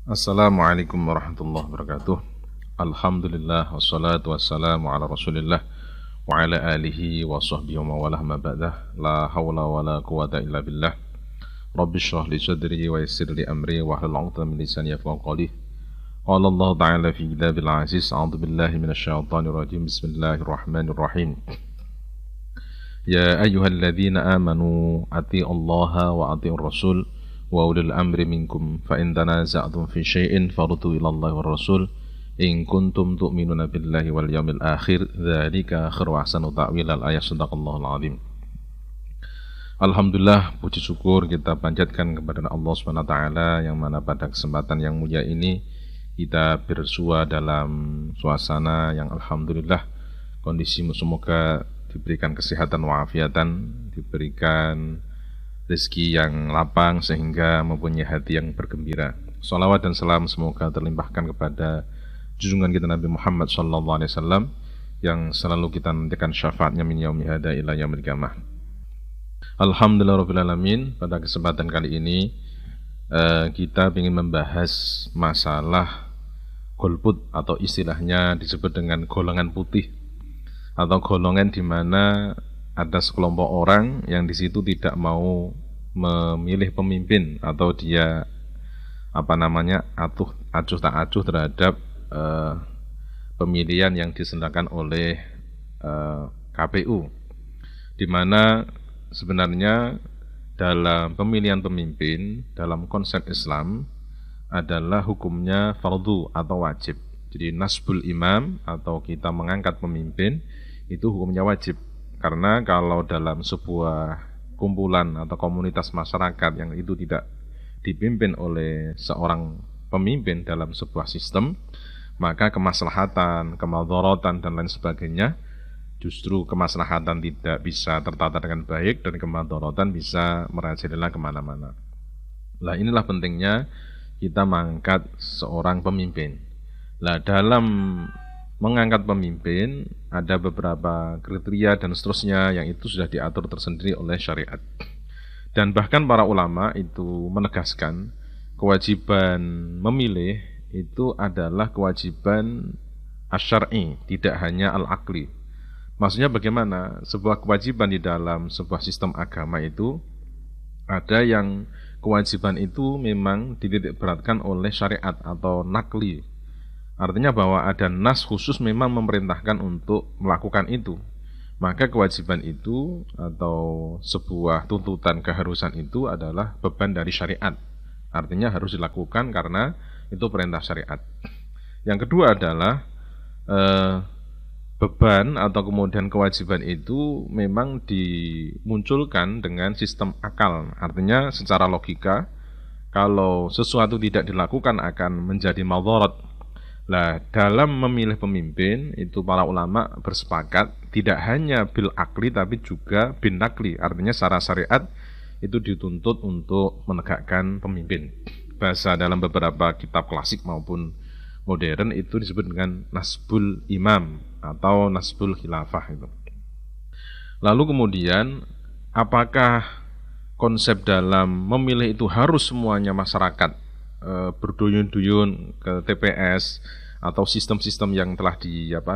Assalamualaikum warahmatullahi wabarakatuh. Alhamdulillah wassalatu wassalamu ala Rasulillah wa ala alihi wa sahbihi wa mawalah ma ba'dah. La hawla wa la quwata illa billah. Rabbi shrah li sadri wa yassir li amri wa hlul 'uqdatam min lisani yafqahu qawli. Qala Allah ta'ala fi kitabil aziz. A'udzu billahi minasy syaithanir rajim. Bismillahirrahmanirrahim. Ya ayyuhalladzina amanu atti'ullaha wa atti'ur rasul wa ulil amri minkum fa in tanaza'tum fi syai'in faruddu ila Allah war rasul in kuntum tu'minuna billahi wal yawmil akhir dzalika khairu ahsanu ta'wilal ayat sadaqallahul azim. Alhamdulillah, puji syukur kita panjatkan kepada Allah Subhanahu wa taala yang mana pada kesempatan yang mulia ini kita bersua dalam suasana yang alhamdulillah kondisi semoga diberikan kesehatan walafiatan, diberikan rezeki yang lapang sehingga mempunyai hati yang bergembira. Salawat dan salam semoga terlimpahkan kepada junjungan kita Nabi Muhammad SAW yang selalu kita nantikan syafaatnya min yaumi hada ila yaumil qiyamah. Alhamdulillah rabbil alamin. Pada kesempatan kali ini kita ingin membahas masalah golput atau istilahnya disebut dengan golongan putih atau golongan di mana ada sekelompok orang yang di situ tidak mau memilih pemimpin atau dia acuh tak acuh terhadap pemilihan yang diselenggarakan oleh KPU, di mana sebenarnya dalam pemilihan pemimpin dalam konsep Islam adalah hukumnya fardu atau wajib. Jadi nasbul imam atau kita mengangkat pemimpin itu hukumnya wajib. Karena kalau dalam sebuah kumpulan atau komunitas masyarakat yang itu tidak dipimpin oleh seorang pemimpin dalam sebuah sistem, maka kemaslahatan, kemadharatan dan lain sebagainya, justru kemaslahatan tidak bisa tertata dengan baik dan kemadharatan bisa merajalela kemana-mana. Nah, inilah pentingnya kita mengangkat seorang pemimpin. Nah, dalam mengangkat pemimpin ada beberapa kriteria dan seterusnya yang itu sudah diatur tersendiri oleh syariat. Dan bahkan para ulama itu menegaskan kewajiban memilih itu adalah kewajiban asy-syar'i, tidak hanya al-aqli. Maksudnya bagaimana? Sebuah kewajiban di dalam sebuah sistem agama itu ada yang kewajiban itu memang dititikberatkan oleh syariat atau nakli. Artinya bahwa ada nas khusus memang memerintahkan untuk melakukan itu. Maka kewajiban itu atau sebuah tuntutan keharusan itu adalah beban dari syariat. Artinya harus dilakukan karena itu perintah syariat. Yang kedua adalah beban atau kemudian kewajiban itu memang dimunculkan dengan sistem akal. Artinya secara logika, kalau sesuatu tidak dilakukan akan menjadi madharat. Nah, dalam memilih pemimpin itu para ulama bersepakat tidak hanya bil akli tapi juga bin nakli. Artinya secara syariat itu dituntut untuk menegakkan pemimpin. Bahasa dalam beberapa kitab klasik maupun modern itu disebut dengan nasbul imam atau nasbul khilafah itu. Lalu kemudian apakah konsep dalam memilih itu harus semuanya masyarakat berduyun-duyun ke TPS atau sistem-sistem yang telah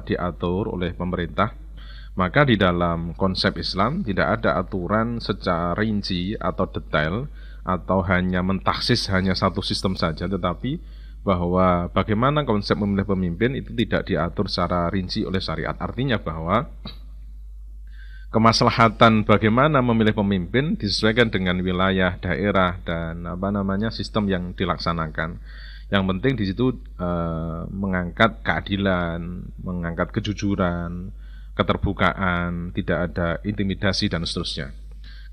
diatur oleh pemerintah? Maka di dalam konsep Islam tidak ada aturan secara rinci atau detail atau hanya mentaksis hanya satu sistem saja, tetapi bahwa bagaimana konsep memilih pemimpin itu tidak diatur secara rinci oleh syariat. Artinya bahwa kemaslahatan bagaimana memilih pemimpin disesuaikan dengan wilayah, daerah, dan sistem yang dilaksanakan. Yang penting di situ mengangkat keadilan, mengangkat kejujuran, keterbukaan, tidak ada intimidasi dan seterusnya.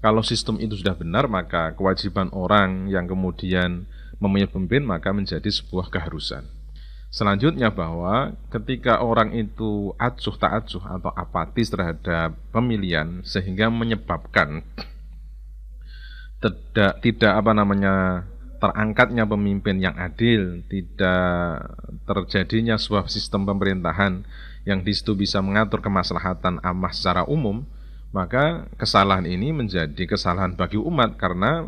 Kalau sistem itu sudah benar, maka kewajiban orang yang kemudian memilih pemimpin maka menjadi sebuah keharusan. Selanjutnya bahwa ketika orang itu acuh tak acuh atau apatis terhadap pemilihan sehingga menyebabkan tidak terangkatnya pemimpin yang adil, tidak terjadinya sebuah sistem pemerintahan yang di situ bisa mengatur kemaslahatan ammah secara umum, maka kesalahan ini menjadi kesalahan bagi umat karena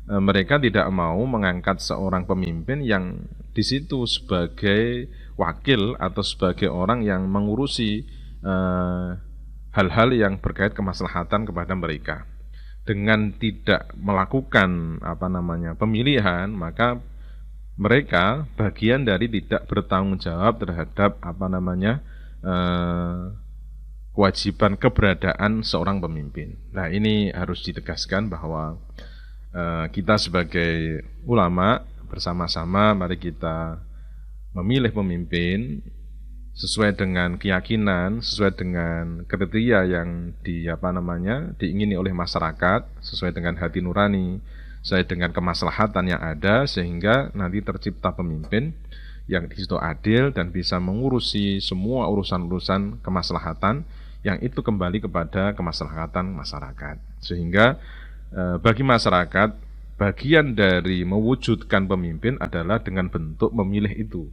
mereka tidak mau mengangkat seorang pemimpin yang di situ sebagai wakil atau sebagai orang yang mengurusi hal-hal yang berkait kemaslahatan kepada mereka. Dengan tidak melakukan pemilihan, maka mereka bagian dari tidak bertanggung jawab terhadap kewajiban keberadaan seorang pemimpin. Nah, ini harus ditegaskan bahwa kita sebagai ulama bersama-sama mari kita memilih pemimpin sesuai dengan keyakinan, sesuai dengan kriteria yang diingini oleh masyarakat, sesuai dengan hati nurani, sesuai dengan kemaslahatan yang ada, sehingga nanti tercipta pemimpin yang di situ adil dan bisa mengurusi semua urusan-urusan kemaslahatan yang itu kembali kepada kemaslahatan masyarakat. Sehingga bagi masyarakat, bagian dari mewujudkan pemimpin adalah dengan bentuk memilih itu.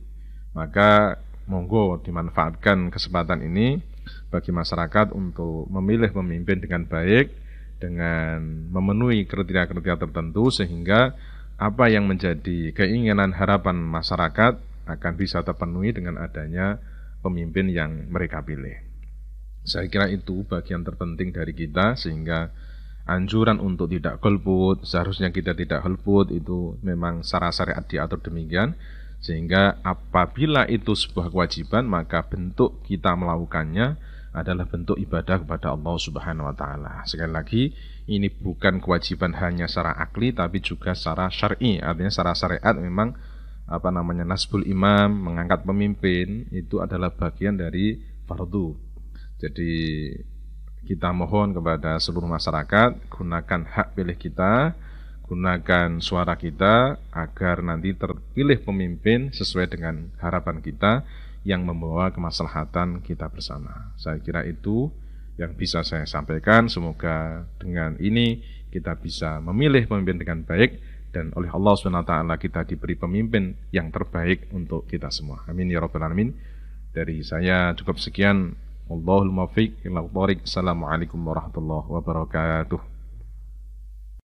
Maka monggo dimanfaatkan kesempatan ini bagi masyarakat untuk memilih pemimpin dengan baik, dengan memenuhi kriteria-kriteria tertentu, sehingga apa yang menjadi keinginan harapan masyarakat akan bisa terpenuhi dengan adanya pemimpin yang mereka pilih. Saya kira itu bagian terpenting dari kita, sehingga anjuran untuk tidak golput, seharusnya kita tidak golput, itu memang secara syariat diatur demikian. Sehingga apabila itu sebuah kewajiban, maka bentuk kita melakukannya adalah bentuk ibadah kepada Allah Subhanahu wa taala. Sekali lagi, ini bukan kewajiban hanya secara akli tapi juga secara syar'i. Artinya secara syariat memang nasbul imam, mengangkat pemimpin itu adalah bagian dari fardu. Jadi kita mohon kepada seluruh masyarakat, gunakan hak pilih kita, gunakan suara kita agar nanti terpilih pemimpin sesuai dengan harapan kita yang membawa kemaslahatan kita bersama. Saya kira itu yang bisa saya sampaikan. Semoga dengan ini kita bisa memilih pemimpin dengan baik dan oleh Allah SWT kita diberi pemimpin yang terbaik untuk kita semua. Amin ya rabbal alamin. Dari saya cukup sekian. Wallahul muwaffiq ila thoriq. Assalamualaikum warahmatullahi wabarakatuh.